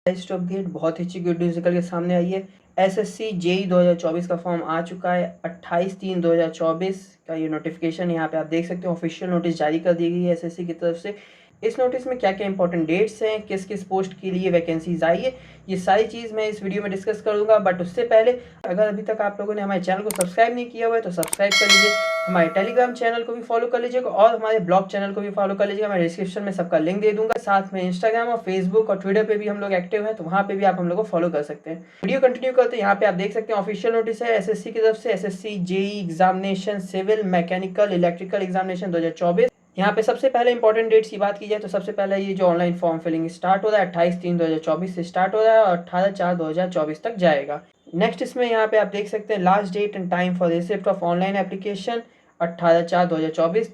List of gate बहुत ही अच्छी good news निकल के सामने आई है। एसएससी जेई 2024 का फॉर्म आ चुका है। 28/3/2024 का ये नोटिफिकेशन यहाँ पे आप देख सकते हो, ऑफिशियल नोटिस जारी कर दी गई है एसएससी की तरफ से। इस नोटिस में क्या क्या इंपॉर्टेंट डेट्स हैं, किस किस पोस्ट के लिए वैकेंसीज आई है, ये सारी चीज़ मैं इस वीडियो में डिस्कस करूंगा। बट उससे पहले अगर अभी तक आप लोगों ने हमारे चैनल को सब्सक्राइब नहीं किया हुआ है तो सब्सक्राइब कर लीजिए, हमारे टेलीग्राम चैनल को भी फॉलो कर लीजिएगा और हमारे ब्लॉग चैनल को भी फॉलो कर लीजिएगा। मैं डिस्क्रिप्शन में सबका लिंक दे दूंगा। साथ में इंस्टाग्राम और फेसबुक और ट्विटर पे भी हम लोग एक्टिव हैं, तो वहाँ पे भी आप हम लोग को फॉलो कर सकते हैं। वीडियो कंटिन्यू करते हैं। यहाँ पे आप देख सकते हैं ऑफिशियल नोटिस है एसएससी की तरफ से। SSC JE examination civil mechanical electrical examination 2024। यहाँ पे सबसे पहले इंपॉर्टेंट डेट्स की बात की जाए तो सबसे पहले ये जो ऑनलाइन फॉर्म फिलिंग स्टार्ट हो रहा है 28/3/2024 से स्टार्ट हो रहा है और 18/4/2024 तक जाएगा। नेक्स्ट इसमें यहाँ पे आप देख सकते हैं last date and time for receipt of online application 18/4/2024,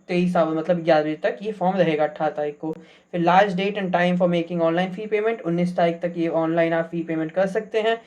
23 मतलब 11 बजे तक ये फॉर्म रहेगा 18 तारीख को। फिर last date and time for making online fee payment 19 तारीख तक ये ऑनलाइन आप फी पेमेंट कर सकते हैं।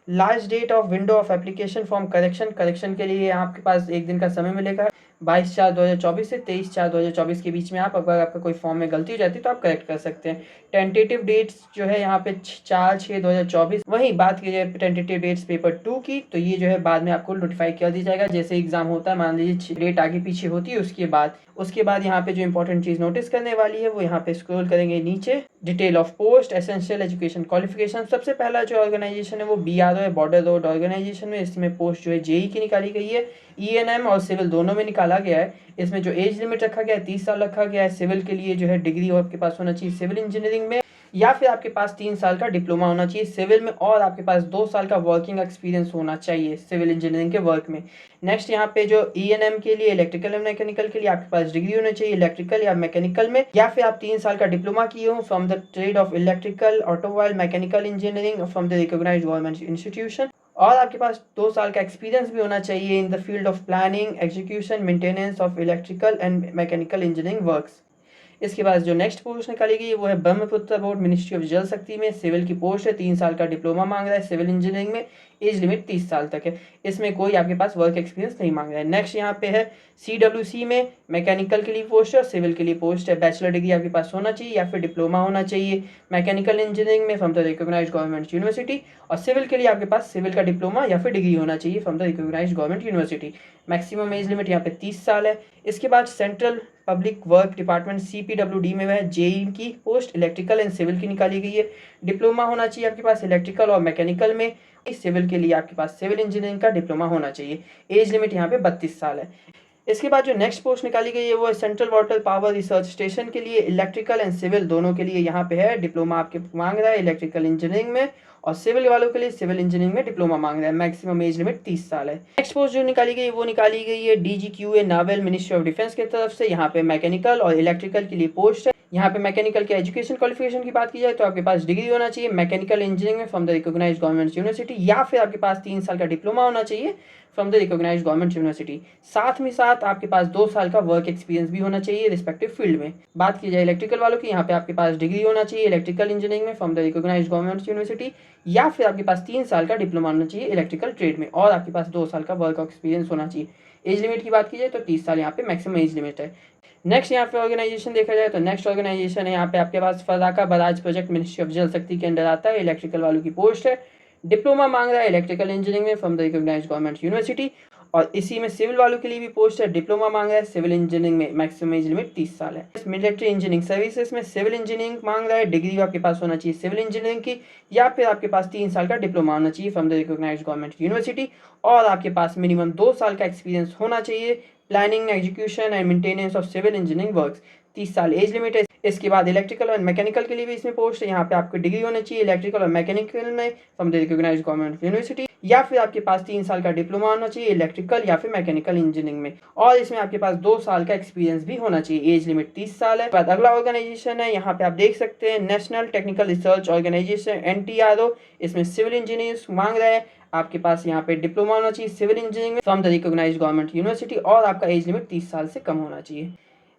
Last date of window of application form correction के लिए आपके पास एक दिन का समय मिलेगा। 22/4/2024 से 23/4/2024 के बीच में आप अगर आपका कोई फॉर्म में गलती हो जाती है तो आप करेक्ट कर सकते हैं। टेंटेटिव डेट्स जो है यहाँ पे 4/6/2024। वहीं बात की जाए टेंटेटिव डेट्स पेपर 2 की तो ये जो है बाद में आपको नोटिफाई कर दी जाएगा। जैसे एग्जाम होता है, मान लीजिए डेट आगे पीछे होती है, उसके बाद यहाँ पे जो इंपॉर्टेंट चीज नोटिस करने वाली है वो यहाँ पे स्क्रॉल करेंगे नीचे, detail of post essential education qualification. सबसे पहला जो ऑर्गेनाइजेशन है वो बीआरओ है, बॉर्डर रोड ऑर्गेनाइजेशन में। इसमें पोस्ट जो है जेई की निकाली गई है, ईएनएम और सिविल दोनों में निकाला गया है। इसमें जो एज लिमिट रखा गया है 30 साल रखा गया है। सिविल के लिए जो है डिग्री आपके पास होना चाहिए सिविल इंजीनियरिंग में, या फिर आपके पास 3 साल का डिप्लोमा होना चाहिए सिविल में, और आपके पास 2 साल का वर्किंग एक्सपीरियंस होना चाहिए सिविल इंजीनियरिंग के वर्क में। नेक्स्ट यहाँ पे जो ईएनएम के लिए इलेक्ट्रिकल एंड मैकेनिकल के लिए आपके पास डिग्री होनी चाहिए इलेक्ट्रिकल या मैकेनिकल में, या फिर आप 3 साल का डिप्लोमा किए हो from the trade of electrical automobile mechanical engineering from the recognised government institution, और आपके पास 2 साल का एक्सपीरियंस भी होना चाहिए in the field of planning execution maintenance of electrical and mechanical engineering works. इसके बाद जो नेक्स्ट पोस्ट निकाली गई वो है ब्रह्मपुत्र बोर्ड मिनिस्ट्री ऑफ जल शक्ति में। सिविल की पोस्ट है, 3 साल का डिप्लोमा मांग रहा है सिविल इंजीनियरिंग में, एज लिमिट 30 साल तक है। इसमें कोई आपके पास वर्क एक्सपीरियंस नहीं मांग रहा है। नेक्स्ट यहाँ पे है सीडब्ल्यूसी में मैकेनिकल के लिए पोस्ट है और सिविल के लिए पोस्ट है। बैचलर डिग्री आपके पास होना चाहिए या फिर डिप्लोमा होना चाहिए मैकेनिकल इंजीनियरिंग में from the recognised government university, और सिविल के लिए आपके पास सिविल का डिप्लोमा या फिर डिग्री होना चाहिए from the recognised government university. Maximum age limit यहाँ पे 30 साल है। इसके बाद central public work department CPWD में वह जेई की पोस्ट इलेक्ट्रिकल एंड सिविल की निकाली गई है। डिप्लोमा होना चाहिए आपके पास इलेक्ट्रिकल और मैकेनिकल में। सिविल के लिए आपके पास सिविल इंजीनियरिंग का डिप्लोमा होना चाहिए। एज लिमिट यहाँ पे 32 साल है। इसके बाद जो नेक्स्ट पोस्ट निकाली गई है वो central water power research station के लिए इलेक्ट्रिकल एंड सिविल दोनों के लिए यहाँ पे है। डिप्लोमा आपके मांग रहा है इलेक्ट्रिकल इंजीनियरिंग में, और सिविल वालों के लिए सिविल इंजीनियरिंग में डिप्लोमा मांग रहा है। मैक्सिमम एज लिमिट 30 साल है। नेक्स्ट पोस्ट जो निकाली गई वो निकाली गई है DGQA novel ministry of defence की तरफ से। यहाँ पे मैकेनिकल और इलेक्ट्रिकल के लिए पोस्ट है। यहाँ पे मैकेनिकल के एजुकेशन क्वालिफिकेशन की बात की जाए तो आपके पास डिग्री होना चाहिए मैकेनिकल इंजीनियरिंग में from the recognised government university, या फिर आपके पास 3 साल का डिप्लोमा होना चाहिए from the recognised government university. साथ में साथ आपके पास 2 साल का वर्क एक्सपीरियंस भी होना चाहिए रिस्पेक्टिव फील्ड में। बात की जाए इलेक्ट्रिकल वालों की, यहाँ पे आपके पास डिग्री होना चाहिए इलेक्ट्रिकल इंजीनियरिंग में from the recognised government university, या फिर आपके पास 3 साल का डिप्लोमा होना चाहिए इलेक्ट्रिकल ट्रेड में, और आपके पास 2 साल का वर्क एक्सपीरियंस होना चाहिए। एज लिमिट की बात की जाए तो 30 साल यहाँ पे मैक्सिमम एज लिमिट है। नेक्स्ट यहाँ पे ऑर्गेनाइजेशन देखा जाए तो नेक्स्ट ऑर्गेनाइजेशन है यहाँ पे आपके पास फराका बराज प्रोजेक्ट मिनिस्ट्री ऑफ जल शक्ति के अंडर आता है। इलेक्ट्रिकल वालों की पोस्ट है। डिप्लोमा मांग रहा है इलेक्ट्रिकल इंजीनियरिंग में from the recognised government university, और इसी में सिविल वालों के लिए भी पोस्ट है। डिप्लोमा मांग रहा है सिविल इंजीनियरिंग में, मैक्सिमम एज लिमिट 30 साल है। मिलिट्री इंजीनियरिंग सर्विसेज में सिविल इंजीनियरिंग मांग रहा है। डिग्री आपके पास होना चाहिए सिविल इंजीनियरिंग की, या फिर आपके पास 3 साल का डिप्लोमा होना चाहिए from the recognised government university, और आपके पास मिनिमम 2 साल का एक्सपीरियंस होना चाहिए planning execution and maintenance of civil engineering works. 30 साल एज लिमिट है। इसके बाद इलेक्ट्रिकल और मैकेनिकल के लिए भी इसमें पोस्ट है। यहाँ पे आपको डिग्री होनी चाहिए इलेक्ट्रिकल और मैकेनिकल में from the recognised government university, या फिर आपके पास 3 साल का डिप्लोमा होना चाहिए इलेक्ट्रिकल या फिर मैकेनिकल इंजीनियरिंग में, और इसमें आपके पास 2 साल का एक्सपीरियंस भी होना चाहिए। एज लिमिट 30 साल है। बाद अगला ऑर्गेनाइजेशन है, यहाँ पे आप देख सकते हैं national technical research organisation NTRO. इसमें सिविल इंजीनियर्स मांग रहे हैं। आपके पास यहाँ पे डिप्लोमा होना चाहिए सिविल इंजीनियरिंग में from the recognised government university, और आपका एज लिमिट 30 साल से कम होना चाहिए।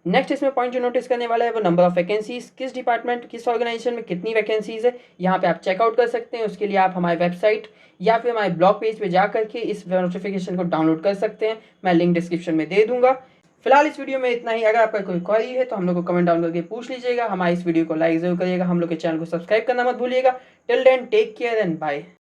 नेक्स्ट इसमें पॉइंट जो नोटिस करने वाला है वो नंबर ऑफ वैकेंसीज, किस डिपार्टमेंट किस ऑर्गेनाइजेशन में कितनी वैकेंसीज है यहाँ पे आप चेकआउट कर सकते हैं। उसके लिए आप हमारे वेबसाइट या फिर हमारे ब्लॉग पेज पे जा करके इस नोटिफिकेशन को डाउनलोड कर सकते हैं। मैं लिंक डिस्क्रिप्शन में दे दूंगा। फिलहाल इस वीडियो में इतना ही। अगर आपका कोई क्वेरी है तो हम लोग को कमेंट डाउन करके पूछ लीजिएगा। हमारे इस वीडियो को लाइक जरूर करिएगा, हम लोग के चैनल को सब्सक्राइब करना मत भूलिएगा। Till then take care and bye.